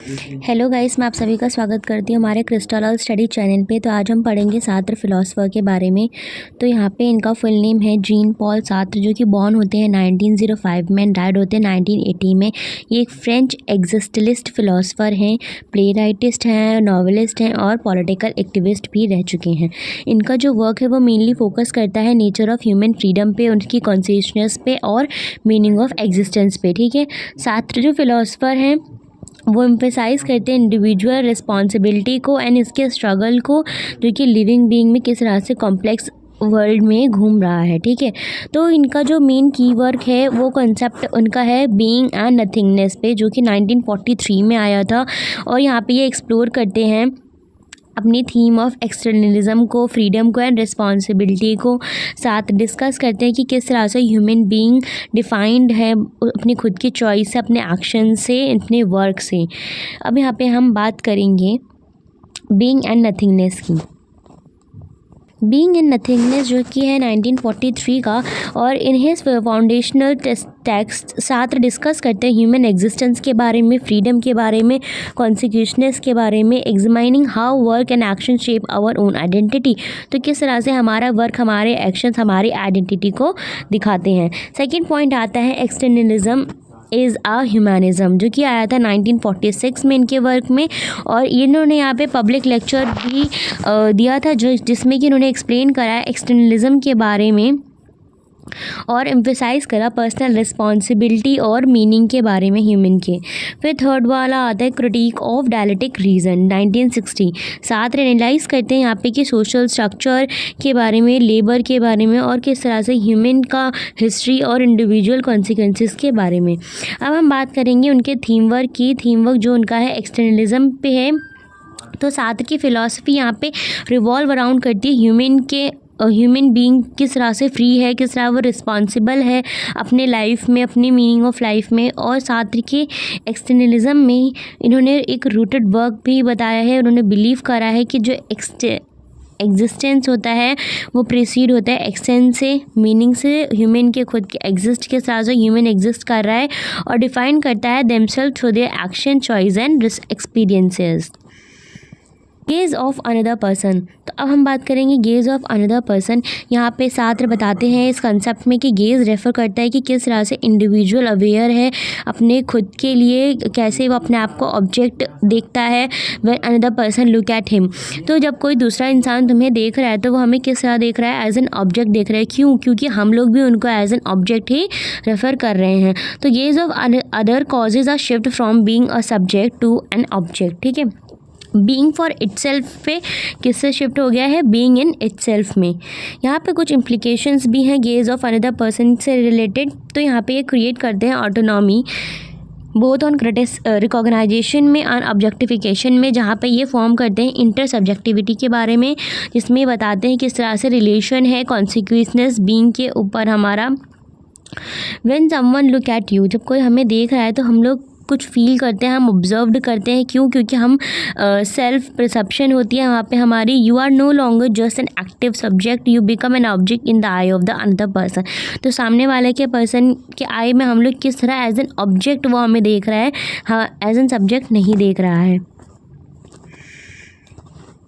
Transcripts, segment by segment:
Hello guys, मैं आप सभी का स्वागत करती हूँ हमारे क्रिस्टल स्टडी चैनल पे। तो आज हम पढ़ेंगे सार्त्र फिलोसोफर के बारे में। तो यहाँ पे इनका फुल नेम है जीन पॉल सार्त्र, जो कि बॉर्न होते हैं 1905 में, डाइड होते हैं 1980 में। ये एक फ्रेंच एग्जिस्टलिस्ट फिलोसोफर हैं, प्ले राइटिस्ट हैं, नॉवेलिस्ट हैं और पॉलिटिकल एक्टिविस्ट भी रह चुके हैं। इनका जो वर्क है वो मेनली फोकस करता है नेचर ऑफ ह्यूमन फ्रीडम पे, उनकी कॉन्शियसनेस पे और मीनिंग ऑफ एग्जिस्टेंस पे। ठीक है, सार्त्र जो फिलोसोफर हैं वो एम्फेसाइज़ करते हैं इंडिविजुअल रिस्पॉन्सिबिलिटी को एंड इसके स्ट्रगल को, जो कि लिविंग बीइंग में किस तरह से कॉम्प्लेक्स वर्ल्ड में घूम रहा है। ठीक है, तो इनका जो मेन की वर्क है वो कॉन्सेप्ट उनका है बीइंग एंड नथिंगनेस पे, जो कि 1943 में आया था। और यहाँ पे ये एक्सप्लोर करते हैं अपनी थीम ऑफ एक्सटर्नलिज्म को, फ्रीडम को एंड रिस्पॉन्सिबिलिटी को। साथ डिस्कस करते हैं कि किस तरह से ह्यूमन बीइंग डिफाइंड है अपनी खुद की चॉइस से, अपने एक्शन से, अपने वर्क से। अब यहाँ पे हम बात करेंगे बीइंग एंड नथिंगनेस की। बीइंग एंड नथिंगनेस जो कि है 1943 का, और इन हिज फाउंडेशनल टेक्स्ट साथ डिस्कस करते हैं ह्यूमन एग्जिस्टेंस के बारे में, फ्रीडम के बारे में, कॉन्सिक्वेंसेस के बारे में, examining how work and action shape our own identity. तो किस तरह से हमारा वर्क, हमारे एक्शंस हमारी आइडेंटिटी को दिखाते हैं। सेकेंड पॉइंट आता है एक्सटर्नलिज्म इज़ आ ह्यूमनिज़म, जो कि आया था 1946 में इनके वर्क में। और इन्होंने यहाँ पे पब्लिक लेक्चर भी दिया था जिसमें कि इन्होंने एक्सप्लेन करा एक्सटर्नलिज्म के बारे में और एम्फेसाइज़ करा पर्सनल रिस्पॉन्सिबिलिटी और मीनिंग के बारे में ह्यूमन के। फिर थर्ड वाला आता है क्रिटिक ऑफ डायलेक्टिक रीज़न 1960। साथ एनालाइज करते हैं यहाँ पे कि सोशल स्ट्रक्चर के बारे में, लेबर के बारे में और किस तरह से ह्यूमन का हिस्ट्री और इंडिविजुअल कॉन्सिक्वेंसेस के बारे में। अब हम बात करेंगे उनके थीम वर्क की। थीम वर्क जो उनका है एक्सटर्नलिज्म पे है। तो साथ की फ़िलासफ़ी यहाँ पे रिवॉल्व अराउंड करती है ह्यूमन बीइंग किस तरह से फ्री है, किस तरह वो रिस्पॉन्सिबल है अपने लाइफ में, अपनी मीनिंग ऑफ लाइफ में। और साथ के एक्सटर्नलिज्म में इन्होंने एक रूटेड वर्क भी बताया है। उन्होंने बिलीव करा है कि जो एग्जिस्टेंस होता है वो प्रीसीड होता है एक्सटेंस से, मीनिंग से। ह्यूमन के खुद के एग्जिस्ट के साथ जो ह्यूमन एग्जिस्ट कर रहा है और डिफाइन करता है themselves through their action, choice and experiences. Gaze of another person. तो अब हम बात करेंगे गेज ऑफ अनदर पर्सन। यहाँ पे सात्र बताते हैं इस कंसेप्ट में कि गेज रेफ़र करता है कि किस तरह से इंडिविजुअल अवेयर है अपने खुद के लिए, कैसे वो अपने आप को ऑब्जेक्ट देखता है when another person look at him. तो जब कोई दूसरा इंसान तुम्हें देख रहा है तो वो हमें किस तरह देख रहा है, एज एन ऑब्जेक्ट देख रहा है। क्यों? क्योंकि हम लोग भी उनको एज एन ऑब्जेक्ट ही रेफ़र कर रहे हैं। तो gaze of other causes are shift from being a subject to an object. ठीक है, बीइंग फॉर इटसेल्फ पे किससे शिफ्ट हो गया है, बीइंग इन इटसेल्फ में। यहाँ पे कुछ इम्प्लीकेशंस भी हैं गेज ऑफ अनदर पर्सन से रिलेटेड। तो यहाँ पे ये क्रिएट करते हैं ऑटोनॉमी बोथ ऑन रिकॉग्नाइजेशन में और ऑब्जेक्टिफिकेशन में, जहाँ पे ये फॉर्म करते हैं इंटर सब्जेक्टिविटी के बारे में, जिसमें बताते हैं किस तरह से रिलेशन है कॉन्सिक्वेंसेस बीइंग के ऊपर हमारा। When someone look at you, जब कोई हमें देख रहा है तो हम लोग कुछ फील करते हैं, हम ऑब्जर्व्ड करते हैं। क्यों? क्योंकि हम सेल्फ परसेप्शन होती है वहाँ पे हमारी। You are no longer just an active subject, you become an object in the eye of the another person. तो सामने वाले के पर्सन के आई में हम लोग किस तरह एज एन ऑब्जेक्ट वो हमें देख रहा है, हाँ, एज एन सब्जेक्ट नहीं देख रहा है।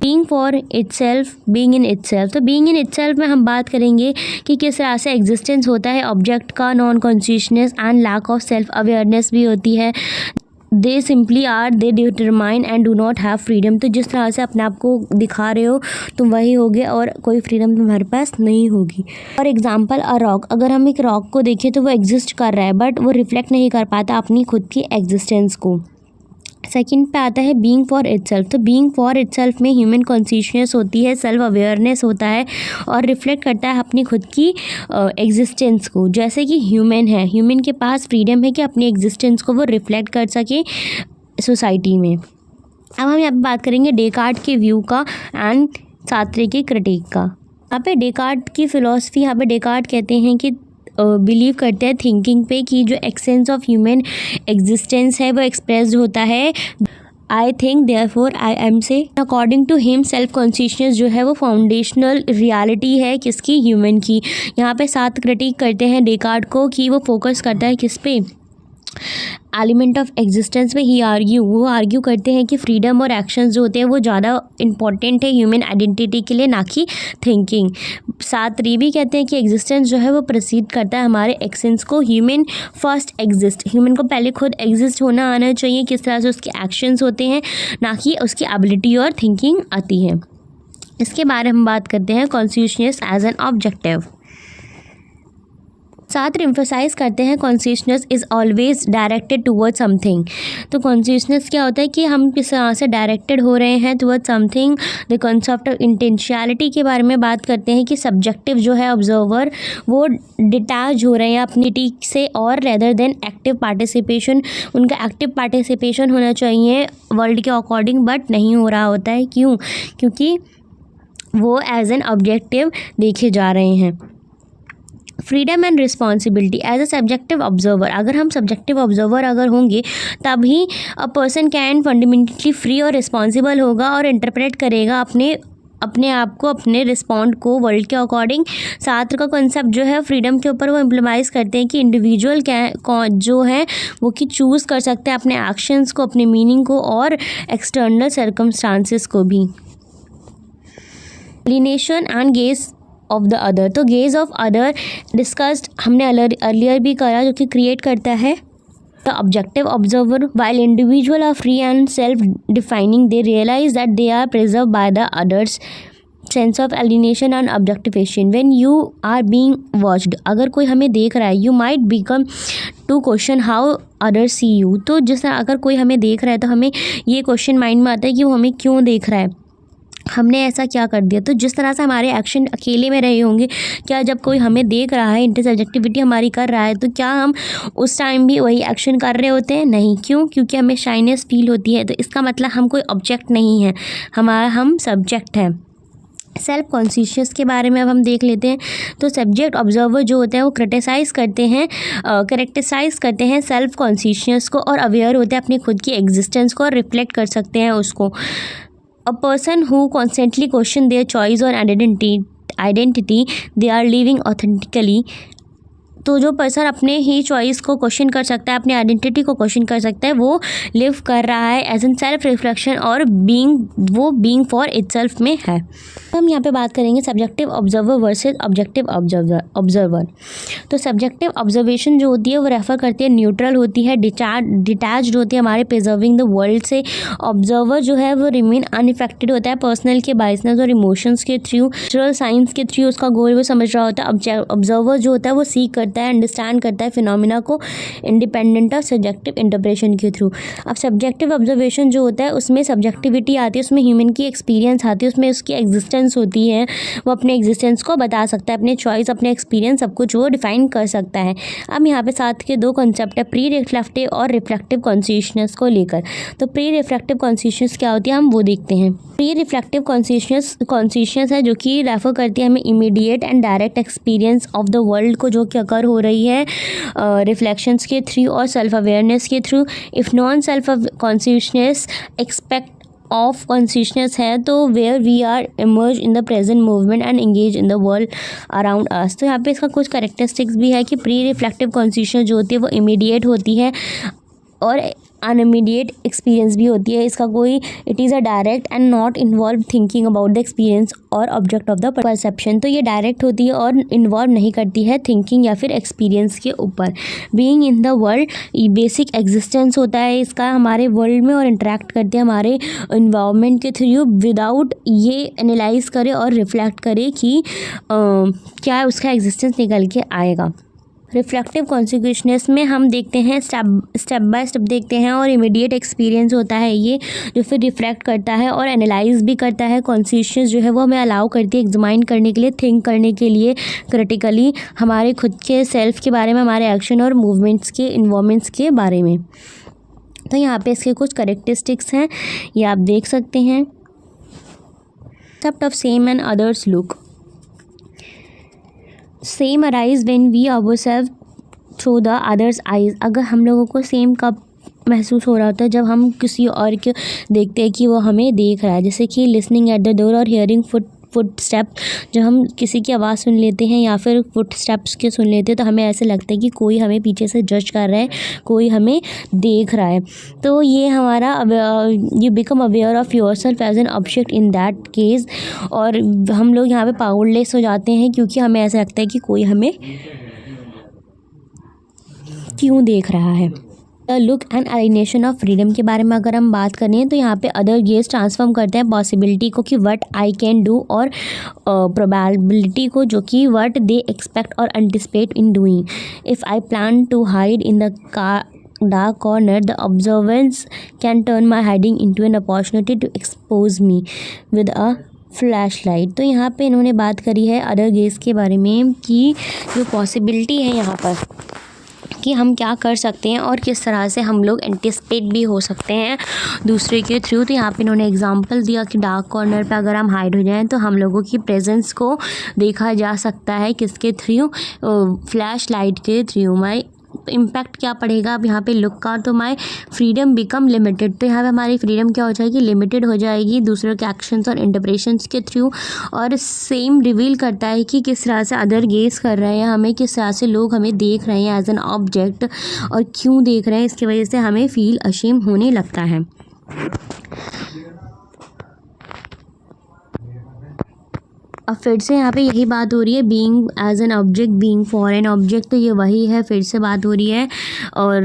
Being for itself, being in itself. तो बीइंग इन इटसेल्फ में हम बात करेंगे कि किस तरह से एग्जिस्टेंस होता है ऑब्जेक्ट का, non consciousness and lack of self awareness भी होती है। They simply are, they determine and do not have freedom. तो जिस तरह से अपने आप को दिखा रहे हो तुम वही होगे और कोई फ्रीडम तुम्हारे पास नहीं होगी। फॉर एग्जाम्पल अ रॉक, अगर हम एक रॉक को देखें तो वो एग्जिस्ट कर रहा है बट वो रिफ्लेक्ट नहीं कर पाता अपनी खुद की एग्जिस्टेंस को। सेकंड पे आता है बीइंग फॉर इटसेल्फ। तो बीइंग फॉर इटसेल्फ में ह्यूमन कॉन्शियसनेस होती है, सेल्फ अवेयरनेस होता है और रिफ्लेक्ट करता है अपनी खुद की एग्जिस्टेंस को। जैसे कि ह्यूमन है, ह्यूमन के पास फ्रीडम है कि अपनी एग्जिस्टेंस को वो रिफ्लेक्ट कर सके सोसाइटी में। अब हम यहाँ पे बात करेंगे डेकार्ट के व्यू का एंड सार्त्र की क्रिटिक का। यहाँ पे डेकार्ट की फ़िलॉसफी, यहाँ पे डेकार्ट कहते हैं कि बिलीव करते हैं थिंकिंग पे कि जो एक्सेंस ऑफ ह्यूमन एग्जिस्टेंस है वो एक्सप्रेस्ड होता है I think therefore I am से। According to himself consciousness जो है वो फाउंडेशनल रियलिटी है किसकी, ह्यूमन की। यहाँ पे साथ क्रिटिक करते हैं डेकार्ट को कि वो फोकस करता है किस पे, एलिमेंट ऑफ एग्जिस्टेंस में वो आर्ग्यू करते हैं कि फ्रीडम और एक्शंस जो होते हैं वो ज़्यादा इंपॉर्टेंट है ह्यूमन आइडेंटिटी के लिए, ना कि थिंकिंग। साथ ये भी कहते हैं कि एग्जिस्टेंस जो है वो प्रोसीड करता है हमारे एक्शंस को। ह्यूमन फर्स्ट एग्जिस्ट, ह्यूमन को पहले खुद एग्जिस्ट होना आना चाहिए, किस तरह से उसके एक्शंस होते हैं, ना कि उसकी एबिलिटी और थिंकिंग आती है। इसके बारे में हम बात करते हैं कॉन्शियसनेस एज एन ऑब्जेक्टिव। साथ एम्फसाइज करते हैं consciousness is always directed toward something. तो कॉन्शियसनेस क्या होता है कि हम किस तरह से डायरेक्टेड हो रहे हैं toward something. The concept of intentionality के बारे में बात करते हैं कि सब्जेक्टिव जो है ऑब्जर्वर वो डिटैच हो रहे हैं अपनी टीक से, और रेदर देन एक्टिव पार्टिसिपेशन, उनका एक्टिव पार्टिसिपेशन होना चाहिए वर्ल्ड के अकॉर्डिंग, बट नहीं हो रहा होता है। क्यों? क्योंकि वो एज एन ऑब्जेक्टिव देखे जा रहे हैं। Freedom and responsibility as a subjective observer, अगर हम सब्जेक्टिव ऑब्जर्वर अगर होंगे तभी a person can fundamentally free और रिस्पॉन्सिबल होगा और इंटरप्रेट करेगा अपने आप को, अपने रिस्पॉन्ड को वर्ल्ड के अकॉर्डिंग। साथ का कॉन्सेप्ट जो है फ्रीडम के ऊपर वो इम्प्लीमाइज़ करते हैं कि इंडिविजुअल जो है वो कि चूज़ कर सकते हैं अपने एक्शंस को, अपने मीनिंग को और एक्सटर्नल सर्कमस्टांसेस को भी। Alienation and gaze of the other, तो गेज ऑफ अदर डिस्कस्ड हमने अर्लियर भी करा, जो कि क्रिएट करता है the objective observer. While individual are free and self defining, they realize that they are preserve by the others sense of alienation and objectification. When you are being watched, अगर कोई हमें देख रहा है, you might become to question how others see you. तो जिस तरह अगर कोई हमें देख रहा है तो हमें ये क्वेश्चन माइंड में आता है कि वो हमें क्यों देख रहा है, हमने ऐसा क्या कर दिया। तो जिस तरह से हमारे एक्शन अकेले में रहे होंगे, क्या जब कोई हमें देख रहा है, इंटरसब्जेक्टिविटी हमारी कर रहा है, तो क्या हम उस टाइम भी वही एक्शन कर रहे होते हैं? नहीं। क्यों? क्योंकि हमें शाइनेस फील होती है। तो इसका मतलब हम कोई ऑब्जेक्ट नहीं है, हम सब्जेक्ट हैं। सेल्फ कॉन्शियस के बारे में अब हम देख लेते हैं। तो सब्जेक्ट ऑब्जर्वर जो होते हैं वो क्रिटिसाइज़ करते हैं सेल्फ कॉन्शियस को, और अवेयर होते हैं अपनी खुद की एग्जिस्टेंस को और रिफ्लेक्ट कर सकते हैं उसको। A person who constantly question their choice or identity, they are living authentically. तो जो पर्सन अपने ही चॉइस को क्वेश्चन कर सकता है, अपनी आइडेंटिटी को क्वेश्चन कर सकता है, वो लिव कर रहा है एज एन सेल्फ रिफ्लेक्शन, और बीइंग फॉर इटसेल्फ में है। हम यहाँ पे बात करेंगे subjective observer versus objective observer. तो सब्जेक्टिव ऑब्जर्वेशन जो होती है वो रेफर करती है न्यूट्रल होती है, डिटैच्ड होती है हमारे प्रिजर्विंग द वर्ल्ड से। ऑब्जर्वर जो है वो रिमेन अनइफेक्टेड होता है पर्सनल के बायसनेस और इमोशंस के थ्रू, नेचुरल साइंस के थ्रू उसका गोल वो समझ रहा होता है। ऑब्जर्वर जो होता है वो सीख करता है, अंडरस्टैंड करता है फिनोमिना को इंडिपेंडेंट ऑफ सब्जेक्टिव इंटरप्रेशन के थ्रू। अब सब्जेक्टिव ऑब्जर्वेशन जो होता है उसमें सब्जेक्टिविटी आती है, उसमें ह्यूमन की एक्सपीरियंस आती है, उसमें उसकी एग्जिस्टेंस होती है, वो अपने एग्जिस्टेंस को बता सकता है, अपने चॉइस, अपने एक्सपीरियंस सब कुछ वो डिफाइन कर सकता है। अब यहाँ पे साथ के दो कॉन्सेप्ट है, प्री रिफ्लेक्टिव और रिफ्लेक्टिव कॉन्शियसनेस को लेकर। तो प्री रिफ्लेक्टिव कॉन्शियसनेस क्या होती है हम वो देखते हैं। प्री रिफ्लेक्टिव कॉन्शियसनेस है जो कि रेफर करती है हमें immediate and direct experience of the world को, जो कि अकर हो रही है रिफ्लेक्शंस के थ्रू और सेल्फ अवेयरनेस के through. If non self consciousness expect of consciousness है, तो where we are emerge in the present movement and engage in the world around us. तो यहाँ पे इसका कुछ कैरेक्टरिस्टिक्स भी है कि प्री रिफ्लेक्टिव कॉन्शियसनेस जो होती है वो इमीडिएट होती है और अनइमीडिएट एक्सपीरियंस भी होती है। इसका कोई it is a direct and not involve thinking about the experience और ऑब्जेक्ट ऑफ द परसेप्शन। तो ये डायरेक्ट होती है और इन्वॉल्व नहीं करती है थिंकिंग या फिर एक्सपीरियंस के ऊपर। Being in the world, basic existence होता है इसका हमारे वर्ल्ड में और इंटरेक्ट करते हैं हमारे इन्वायरमेंट के थ्रू विदाउट ये एनालाइज करे और रिफ्लेक्ट करे कि क्या उसका एग्जिस्टेंस निकल के आएगा। रिफ्लेक्टिव कॉन्शियसनेस में हम देखते हैं स्टेप बाय स्टेप देखते हैं और इमीडिएट एक्सपीरियंस होता है ये, जो फिर रिफ्लेक्ट करता है और एनालाइज भी करता है। कॉन्शियसनेस जो है वो हमें अलाउ करती है एग्जामाइन करने के लिए, थिंक करने के लिए क्रिटिकली हमारे खुद के सेल्फ के बारे में, हमारे एक्शन और मूवमेंट्स के इन्वॉल्वमेंट्स के बारे में। तो यहाँ पे इसके कुछ कैरेक्टरिस्टिक्स हैं, ये आप देख सकते हैं। Concept of same and others look. Same arise when we observe through the others eyes. अगर हम लोगों को सेम कब महसूस हो रहा होता है जब हम किसी और के देखते हैं कि वो हमें देख रहा है, जैसे कि लिसनिंग एट द डोर और हियरिंग फुट स्टेप, जब हम किसी की आवाज़ सुन लेते हैं या फिर फुट स्टेप्स के सुन लेते हैं तो हमें ऐसे लगता है कि कोई हमें पीछे से जज कर रहा है, कोई हमें देख रहा है। तो ये हमारा you become aware of yourself as an object in that case, और हम लोग यहाँ पे पावरलेस हो जाते हैं क्योंकि हमें ऐसा लगता है कि कोई हमें क्यों देख रहा है। The look and alienation of freedom के बारे में अगर हम बात करें तो यहाँ पे अदर गेज ट्रांसफॉर्म करते हैं पॉसिबिलिटी को कि व्हाट आई कैन डू, और प्रोबेबिलिटी को जो कि व्हाट दे एक्सपेक्ट और anticipate in doing. If I plan to hide in the dark corner, the observance can turn my hiding into an opportunity to expose me with a flashlight। तो यहाँ पे इन्होंने बात करी है अदर गेज के बारे में कि जो पॉसिबिलिटी है यहाँ पर कि हम क्या कर सकते हैं और किस तरह से हम लोग एंटिसिपेट भी हो सकते हैं दूसरे के थ्रू। तो यहाँ पे इन्होंने एग्जांपल दिया कि डार्क कॉर्नर पे अगर हम हाइड हो जाएं तो हम लोगों की प्रेजेंस को देखा जा सकता है किसके थ्रू, फ्लैश लाइट के थ्रू। माई इम्पैक्ट क्या पड़ेगा अब यहाँ पे लुक का, तो माई फ्रीडम बिकम लिमिटेड, तो यहाँ पे हमारी फ्रीडम क्या हो जाएगी, लिमिटेड हो जाएगी दूसरों के एक्शंस और इंटरप्रेशंस के थ्रू। और सेम रिवील करता है कि किस तरह से अदर गेस कर रहे हैं हमें, किस तरह से लोग हमें देख रहे हैं एज एन ऑब्जेक्ट, और क्यों देख रहे हैं इसकी वजह से हमें फील अशेम होने लगता है। अब फिर से यहाँ पे यही बात हो रही है, being as an object, being for an object, तो ये वही है, फिर से बात हो रही है। और